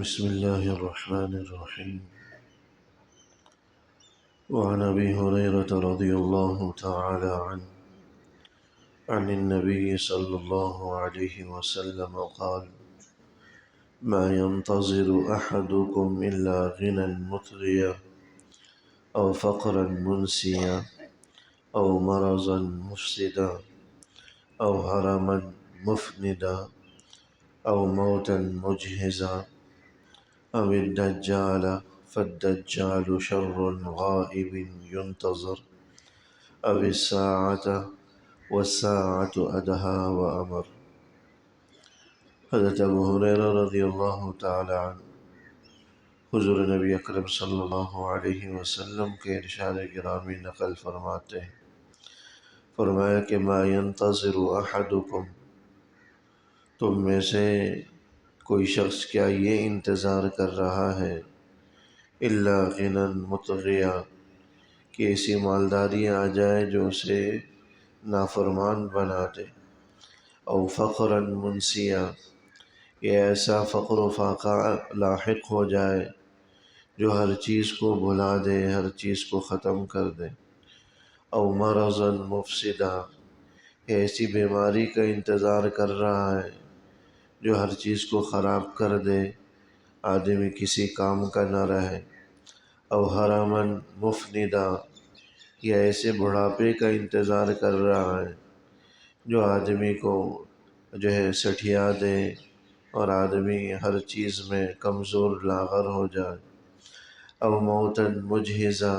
بسم الله الرحمن الرحيم. وعن أبي هريرة رضي الله تعالى عنه عن النبي صلى الله عليه وسلم قال: ما ينتظر أحدكم إلا غنى مطغيا أو فقرا منسيا أو مرضا مفسدا أو هرما مفندا أو موتا مجهزا أو الدجال فالدجال شر غائب ينتظر أو الساعة والساعة أدهى وأمر۔ حضرت ابو ہریرہ رضی اللہ تعالی عنہ حضور نبی اکرم صلی اللہ علیہ وسلم کے ارشاد گرامی نقل فرماتے ہیں، فرمایا کہ ما ينتظر احدکم، تم میں سے کوئی شخص کیا یہ انتظار کر رہا ہے الا غنى مطغیا، کہ ایسی مالداری آ جائے جو اسے نافرمان بنا دے، او فقرا منسیا، یا ایسا فقر و فاقہ لاحق ہو جائے جو ہر چیز کو بھلا دے، ہر چیز کو ختم کر دے، او مرضا مفسدا، ایسی بیماری کا انتظار کر رہا ہے جو ہر چیز کو خراب کر دے، آدمی کسی کام کا نہ رہے، او حرما مفندا، یا ایسے بڑھاپے کا انتظار کر رہا ہے جو آدمی کو سٹھیا دے اور آدمی ہر چیز میں کمزور لاغر ہو جائے، او موتا مجہزا،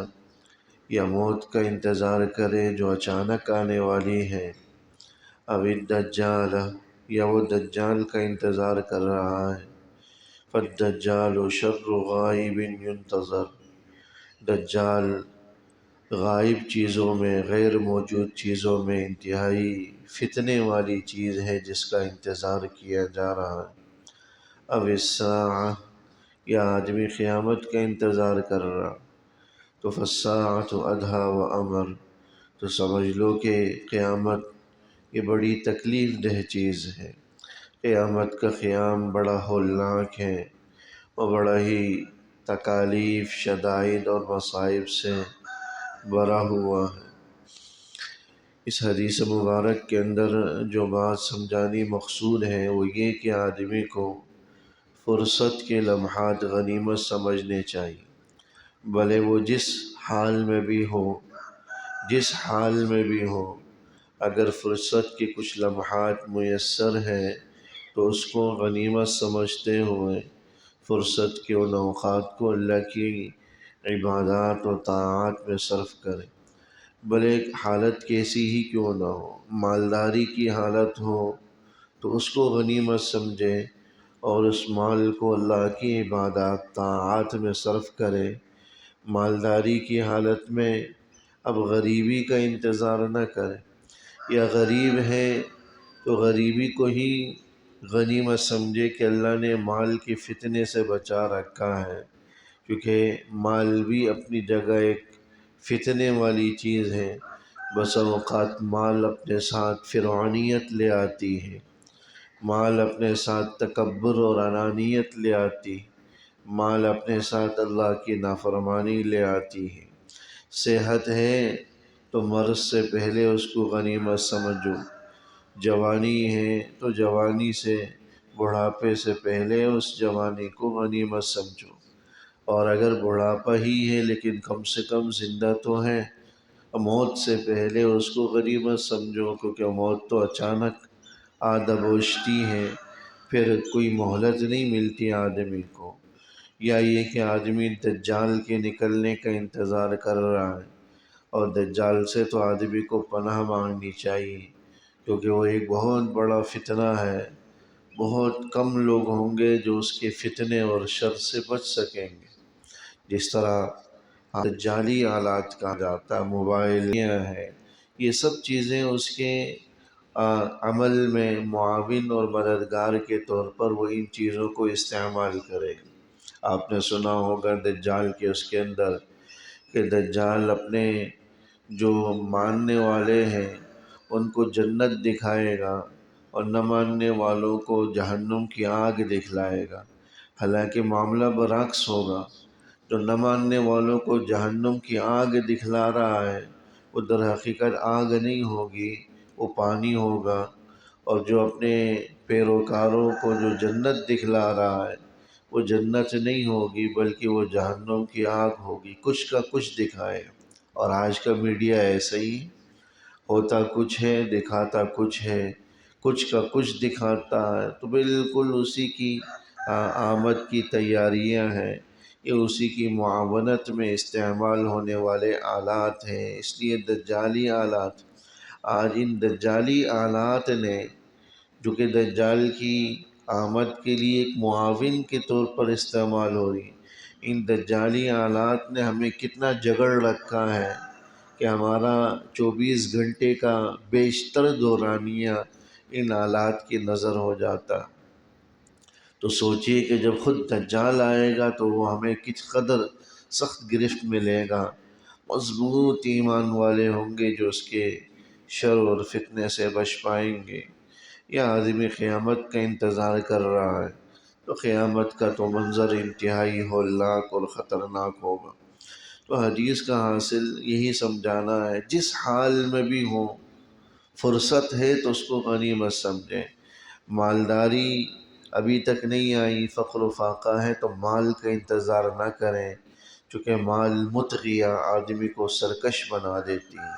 یا موت کا انتظار کرے جو اچانک آنے والی ہے، او الدجال، یا وہ دجال کا انتظار کر رہا ہے، فالدجال شر غائب ينتظر، دجال غائب چیزوں میں، غیر موجود چیزوں میں انتہائی فتنے والی چیز ہے جس کا انتظار کیا جا رہا ہے، او الساعہ، یا آدمی قیامت کا انتظار کر رہا، تو فالساعۃ ادہیٰ وامر، تو سمجھ لو کہ قیامت یہ بڑی تکلیف دہ چیز ہے، قیامت کا قیام بڑا ہولناک ہے اور بڑا ہی تکالیف، شدائد اور مصائب سے بھرا ہوا ہے۔ اس حدیث مبارک کے اندر جو بات سمجھانی مقصود ہے وہ یہ کہ آدمی کو فرصت کے لمحات غنیمت سمجھنے چاہیے، بھلے وہ جس حال میں بھی ہو، جس حال میں بھی ہو، اگر فرصت کے کچھ لمحات میسر ہیں تو اس کو غنیمت سمجھتے ہوئے فرصت کے ان اوقات کو اللہ کی عبادات و طاعات میں صرف کرے، بھلے حالت کیسی ہی کیوں نہ ہو، مالداری کی حالت ہو تو اس کو غنیمت سمجھے اور اس مال کو اللہ کی عبادات طاعات میں صرف کرے۔ مالداری کی حالت میں اب غریبی کا انتظار نہ کرے، یا غریب ہے تو غریبی کو ہی غنیمت سمجھے کہ اللہ نے مال کے فتنے سے بچا رکھا ہے، کیونکہ مال بھی اپنی جگہ ایک فتنے والی چیز ہے۔ بس اوقات مال اپنے ساتھ فرعونیت لے آتی ہے، مال اپنے ساتھ تکبر اور انانیت لے آتی، مال اپنے ساتھ اللہ کی نافرمانی لے آتی ہے۔ صحت ہے تو مرض سے پہلے اس کو غنیمت سمجھو، جوانی ہے تو جوانی سے، بڑھاپے سے پہلے اس جوانی کو غنیمت سمجھو، اور اگر بڑھاپا ہی ہے لیکن کم سے کم زندہ تو ہے، موت سے پہلے اس کو غنیمت سمجھو، کیونکہ موت تو اچانک آ دبوچتی ہے، پھر کوئی مہلت نہیں ملتی آدمی کو۔ یا یہ کہ آدمی دجال کے نکلنے کا انتظار کر رہا ہے، اور دجال سے تو آدمی کو پناہ مانگنی چاہیے، کیونکہ وہ ایک بہت بڑا فتنہ ہے، بہت کم لوگ ہوں گے جو اس کے فتنے اور شر سے بچ سکیں گے۔ جس طرح دجالی آلات کہا جاتا ہے، موبائل ہے، یہ سب چیزیں اس کے عمل میں معاون اور مددگار کے طور پر وہ ان چیزوں کو استعمال کرے گا۔ آپ نے سنا ہوگا دجال کے اس کے اندر کہ دجال اپنے جو ماننے والے ہیں ان کو جنت دکھائے گا اور نہ ماننے والوں کو جہنم کی آگ دکھلائے گا۔ حالانکہ معاملہ برعکس ہوگا۔ جو نہ ماننے والوں کو جہنم کی آگ دکھلا رہا ہے وہ در حقیقت آگ نہیں ہوگی، وہ پانی ہوگا، اور جو اپنے پیروکاروں کو جو جنت دکھلا رہا ہے وہ جنت نہیں ہوگی بلکہ وہ جہنم کی آگ ہوگی، کچھ کا کچھ دکھائے۔ اور آج کا میڈیا ایسا ہی ہوتا کچھ ہے دکھاتا کچھ ہے، کچھ کا کچھ دکھاتا ہے، تو بالکل اسی کی آمد کی تیاریاں ہیں، یہ اسی کی معاونت میں استعمال ہونے والے آلات ہیں، اس لیے دجالی آلات، آج ان دجالی آلات نے جو کہ دجال کی آمد کے لیے ایک معاون کے طور پر استعمال ہو رہی، ان دجالی آلات نے ہمیں کتنا جگڑ رکھا ہے کہ ہمارا 24 گھنٹے کا بیشتر دورانیہ ان آلات کی نظر ہو جاتا۔ تو سوچئے کہ جب خود دجال آئے گا تو وہ ہمیں کس قدر سخت گرفت میں لے گا۔ مضبوط ایمان والے ہوں گے جو اس کے شر اور فتنے سے بچ پائیں گے۔ یہ آدمی قیامت کا انتظار کر رہا ہے، تو قیامت کا تو منظر انتہائی ہولناک اور خطرناک ہوگا۔ تو حدیث کا حاصل یہی سمجھانا ہے، جس حال میں بھی ہو فرصت ہے تو اس کو غنیمت سمجھیں۔ مالداری ابھی تک نہیں آئی، فقر و فاقہ ہے تو مال کا انتظار نہ کریں، چونکہ مال مطغیہ آدمی کو سرکش بنا دیتی ہے۔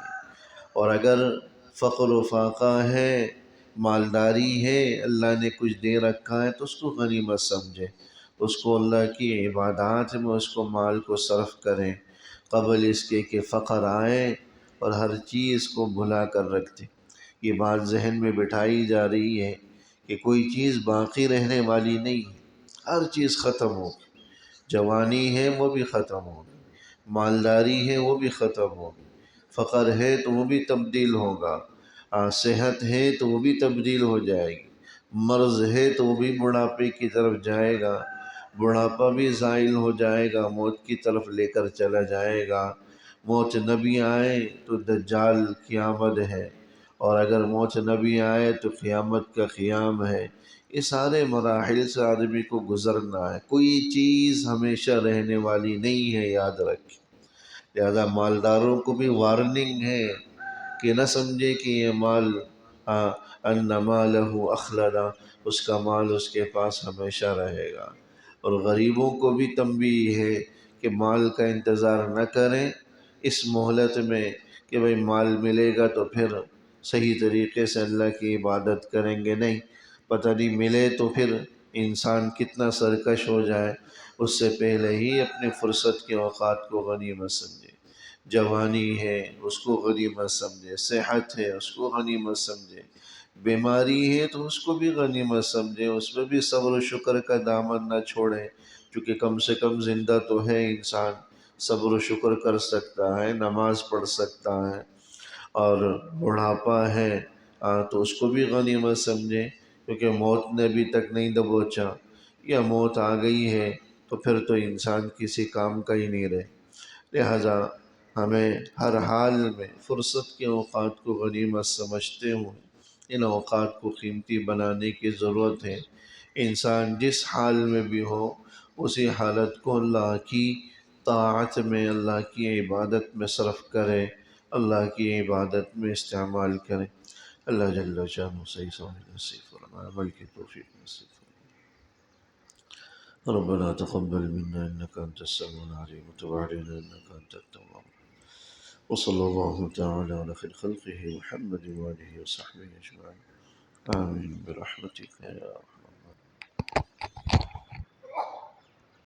اور اگر فقر و فاقہ ہے، مالداری ہے، اللہ نے کچھ دے رکھا ہے تو اس کو غنیمت سمجھیں، اس کو اللہ کی عبادات میں اس کو مال کو صرف کریں، قبل اس کے کہ فقر آئے اور ہر چیز کو بھلا کر رکھ دیں۔ یہ بات ذہن میں بٹھائی جا رہی ہے کہ کوئی چیز باقی رہنے والی نہیں ہے، ہر چیز ختم ہوگی، جوانی ہے وہ بھی ختم ہوگی، مالداری ہے وہ بھی ختم ہوگی، فقر ہے تو وہ بھی تبدیل ہوگا، صحت ہے تو وہ بھی تبدیل ہو جائے گی، مرض ہے تو وہ بھی بڑھاپے کی طرف جائے گا، بڑھاپا بھی زائل ہو جائے گا، موت کی طرف لے کر چلا جائے گا۔ موت نہ بھی آئے تو دجال کی آمد ہے، اور اگر موت نہ بھی آئے تو قیامت کا قیام ہے۔ یہ سارے مراحل سے آدمی کو گزرنا ہے، کوئی چیز ہمیشہ رہنے والی نہیں ہے، یاد رکھیں۔ لہذا مالداروں کو بھی وارننگ ہے کہ نہ سمجھے کہ یہ مال ان مالہ اخلدا، اس کا مال اس کے پاس ہمیشہ رہے گا۔ اور غریبوں کو بھی تنبیہ ہے کہ مال کا انتظار نہ کریں اس مہلت میں کہ بھئی مال ملے گا تو پھر صحیح طریقے سے اللہ کی عبادت کریں گے، نہیں، پتہ نہیں ملے تو پھر انسان کتنا سرکش ہو جائے۔ اس سے پہلے ہی اپنے فرصت کے اوقات کو غنیمت سمجھے، جوانی ہے اس کو غنیمت سمجھے، صحت ہے اس کو غنیمت سمجھے، بیماری ہے تو اس کو بھی غنیمت سمجھے، اس میں بھی صبر و شکر کا دامن نہ چھوڑے، چونکہ کم سے کم زندہ تو ہے انسان، صبر و شکر کر سکتا ہے، نماز پڑھ سکتا ہے، اور بڑھاپا ہے تو اس کو بھی غنیمت سمجھے، کیونکہ موت نے ابھی تک نہیں دبوچا، یا موت آ گئی ہے تو پھر تو انسان کسی کام کا ہی نہیں رہے۔ لہذا ہمیں ہر حال میں فرصت کے اوقات کو غنیمت سمجھتے ہوئے ان اوقات کو قیمتی بنانے کی ضرورت ہے۔ انسان جس حال میں بھی ہو اسی حالت کو اللہ کی طاعت میں، اللہ کی عبادت میں صرف کرے، اللہ کی عبادت میں استعمال کرے۔ اللہ جل شانہ صحیح سمجھ نصیب فرمائے، عمل کی توفیق نصیب فرمائے۔ ربنا تقبل منا إنك أنت السميع العليم وتب علينا إنك أنت التواب الرحيم، وصلى الله تعالى على خير خلقه محمد وآله وصحبه أجمعين، آمين برحمتك يا